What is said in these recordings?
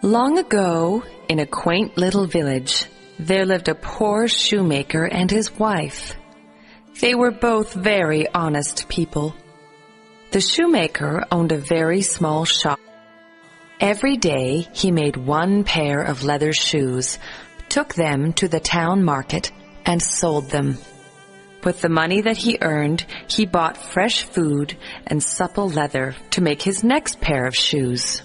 Long ago, in a quaint little village, there lived a poor shoemaker and his wife. They were both very honest people. The shoemaker owned a very small shop. Every day he made one pair of leather shoes, took them to the town market, and sold them. With the money that he earned, he bought fresh food and supple leather to make his next pair of shoes.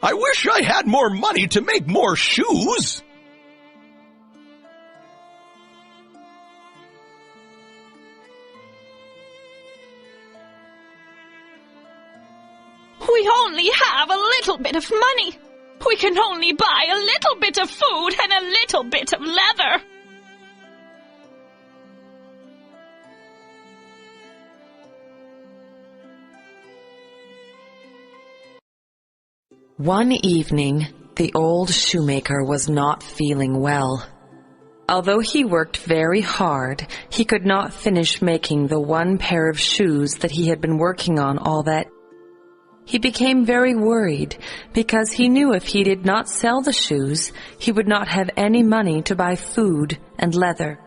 I wish I had more money to make more shoes. We only have a little bit of money. We can only buy a little bit of food and a little bit of leather. One evening, the old shoemaker was not feeling well. Although he worked very hard, he could not finish making the one pair of shoes that he had been working on all that. He became very worried because he knew if he did not sell the shoes, he would not have any money to buy food and leather.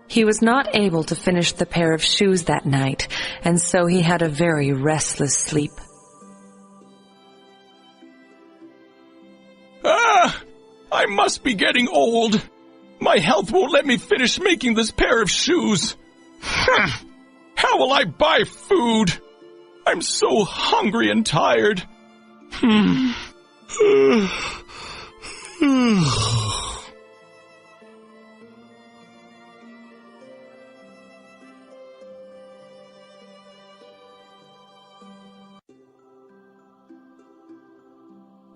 He was not able to finish the pair of shoes that night, and so he had a very restless sleep. I must be getting old. My health won't let me finish making this pair of shoes. How will I buy food? I'm so hungry and tired.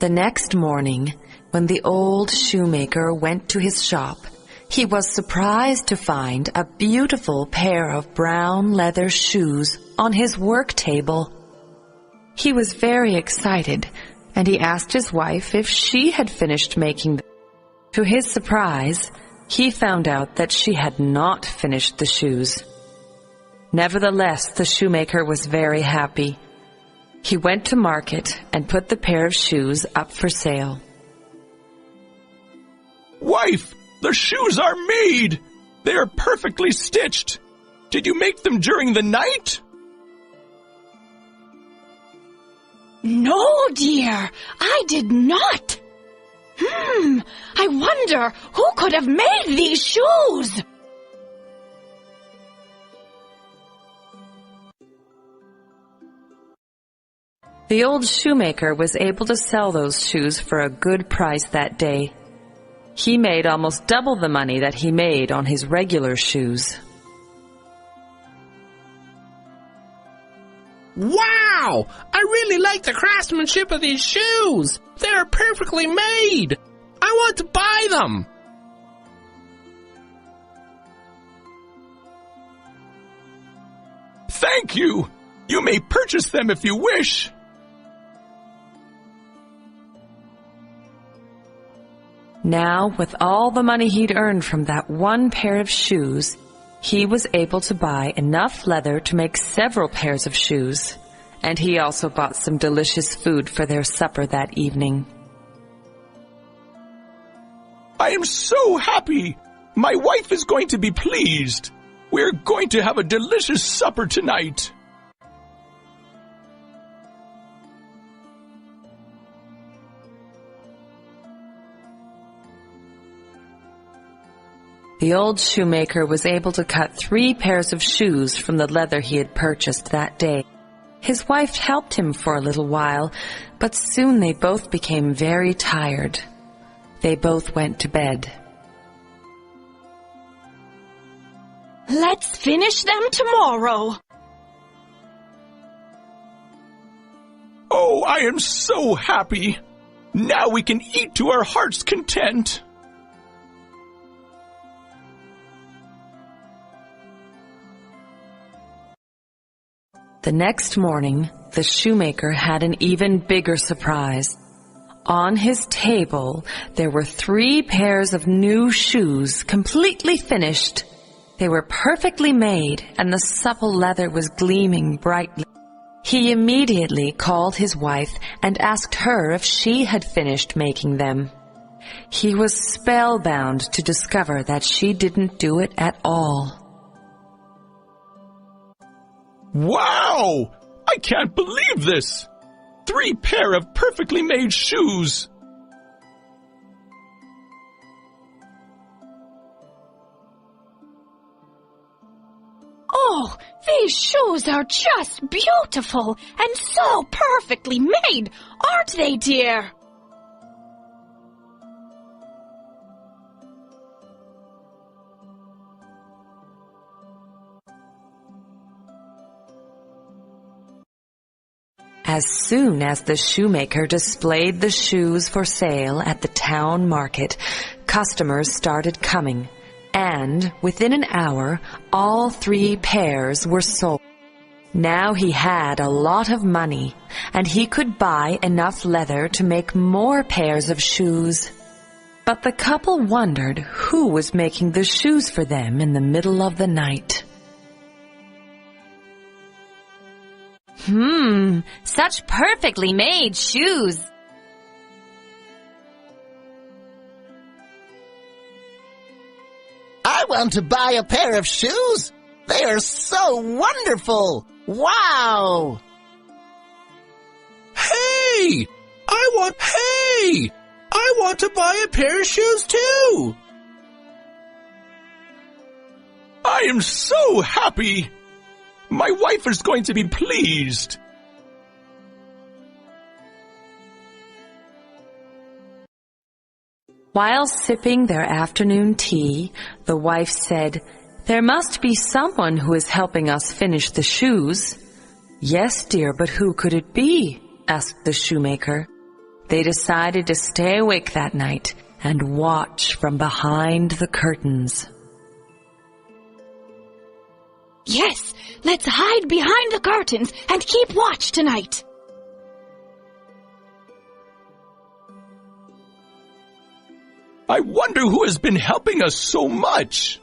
The next morning, when the old shoemaker went to his shop, he was surprised to find a beautiful pair of brown leather shoes on his work table. He was very excited, and he asked his wife if she had finished making them. To his surprise, he found out that she had not finished the shoes. Nevertheless, the shoemaker was very happy. He went to market and put the pair of shoes up for sale. Wife, the shoes are made! They are perfectly stitched. Did you make them during the night? No, dear, I did not. I wonder who could have made these shoes? The old shoemaker was able to sell those shoes for a good price that day. He made almost double the money that he made on his regular shoes. Wow! I really like the craftsmanship of these shoes. They're perfectly made. I want to buy them. Thank you. You may purchase them if you wish. Now, with all the money he'd earned from that one pair of shoes, he was able to buy enough leather to make several pairs of shoes, and he also bought some delicious food for their supper that evening. I am so happy. My wife is going to be pleased. We're going to have a delicious supper tonight. The old shoemaker was able to cut 3 pairs of shoes from the leather he had purchased that day. His wife helped him for a little while, but soon they both became very tired. They both went to bed. Let's finish them tomorrow. Oh, I am so happy. Now we can eat to our heart's content. The next morning, the shoemaker had an even bigger surprise. On his table, there were 3 pairs of new shoes, completely finished. They were perfectly made, and the supple leather was gleaming brightly. He immediately called his wife and asked her if she had finished making them. He was spellbound to discover that she didn't do it at all. Wow! I can't believe this! 3 pair of perfectly made shoes! Oh, these shoes are just beautiful and so perfectly made, aren't they, dear? As soon as the shoemaker displayed the shoes for sale at the town market, customers started coming, and within an hour, all 3 pairs were sold. Now he had a lot of money, and he could buy enough leather to make more pairs of shoes. But the couple wondered who was making the shoes for them in the middle of the night. Such perfectly made shoes. I want to buy a pair of shoes. They are so wonderful. Wow! Hey! I want to buy a pair of shoes too! I am so happy! My wife is going to be pleased. While sipping their afternoon tea, the wife said, "There must be someone who is helping us finish the shoes." "Yes, dear, but who could it be?" asked the shoemaker. They decided to stay awake that night and watch from behind the curtains. Yes, let's hide behind the curtains and keep watch tonight. I wonder who has been helping us so much.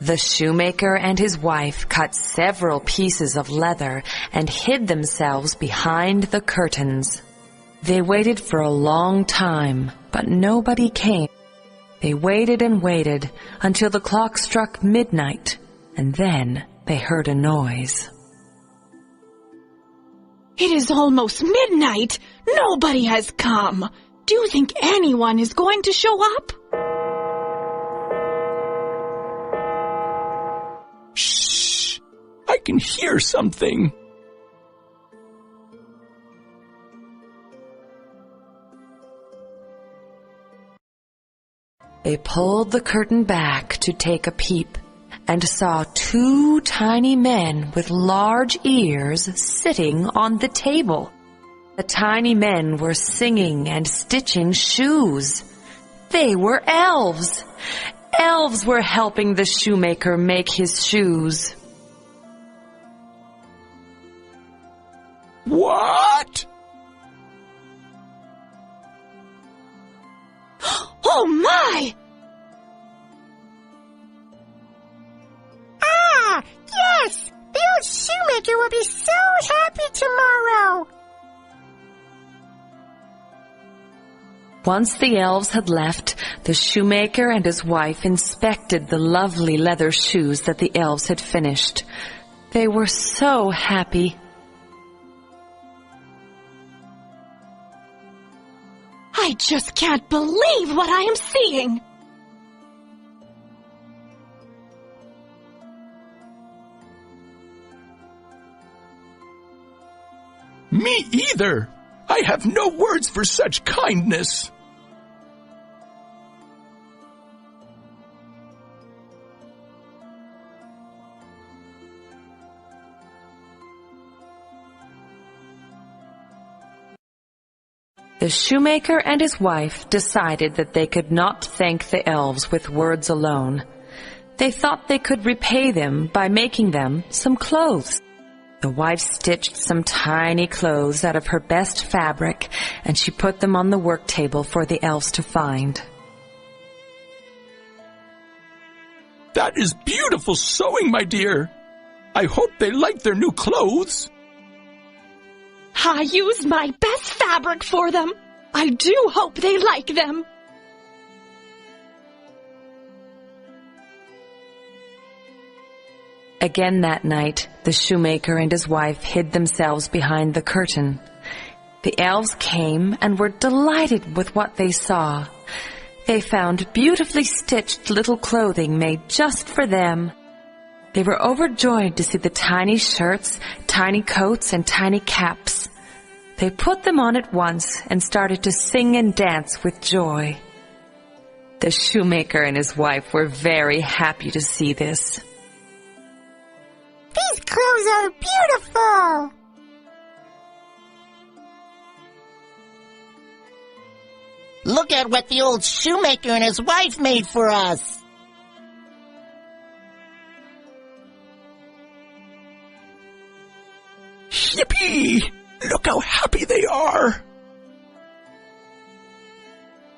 The shoemaker and his wife cut several pieces of leather and hid themselves behind the curtains. They waited for a long time, but nobody came. They waited and waited until the clock struck midnight, and then they heard a noise. It is almost midnight. Nobody has come. Do you think anyone is going to show up? Shh! I can hear something. They pulled the curtain back to take a peep and saw 2 tiny men with large ears sitting on the table. The tiny men were singing and stitching shoes. They were elves. Elves were helping the shoemaker make his shoes. What? Oh my! Yes! The old shoemaker will be so happy tomorrow! Once the elves had left, the shoemaker and his wife inspected the lovely leather shoes that the elves had finished. They were so happy. I just can't believe what I am seeing. Me either. I have no words for such kindness. The shoemaker and his wife decided that they could not thank the elves with words alone. They thought they could repay them by making them some clothes. The wife stitched some tiny clothes out of her best fabric and she put them on the work table for the elves to find. That is beautiful sewing, my dear. I hope they like their new clothes. I used my best fabric for them. I do hope they like them. Again that night, the shoemaker and his wife hid themselves behind the curtain. The elves came and were delighted with what they saw. They found beautifully stitched little clothing made just for them. They were overjoyed to see the tiny shirts, tiny coats, and tiny caps. They put them on at once and started to sing and dance with joy. The shoemaker and his wife were very happy to see this. These clothes are beautiful! Look at what the old shoemaker and his wife made for us! Yippee! Look how happy they are!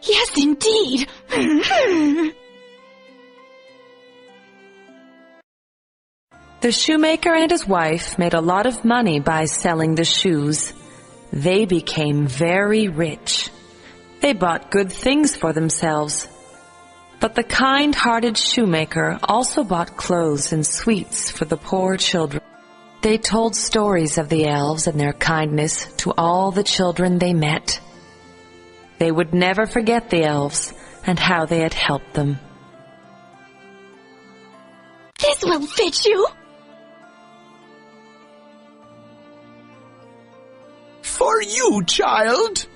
Yes, indeed. The shoemaker and his wife made a lot of money by selling the shoes. They became very rich. They bought good things for themselves. But the kind-hearted shoemaker also bought clothes and sweets for the poor children. They told stories of the elves and their kindness to all the children they met. They would never forget the elves and how they had helped them. This will fit you. For you, child.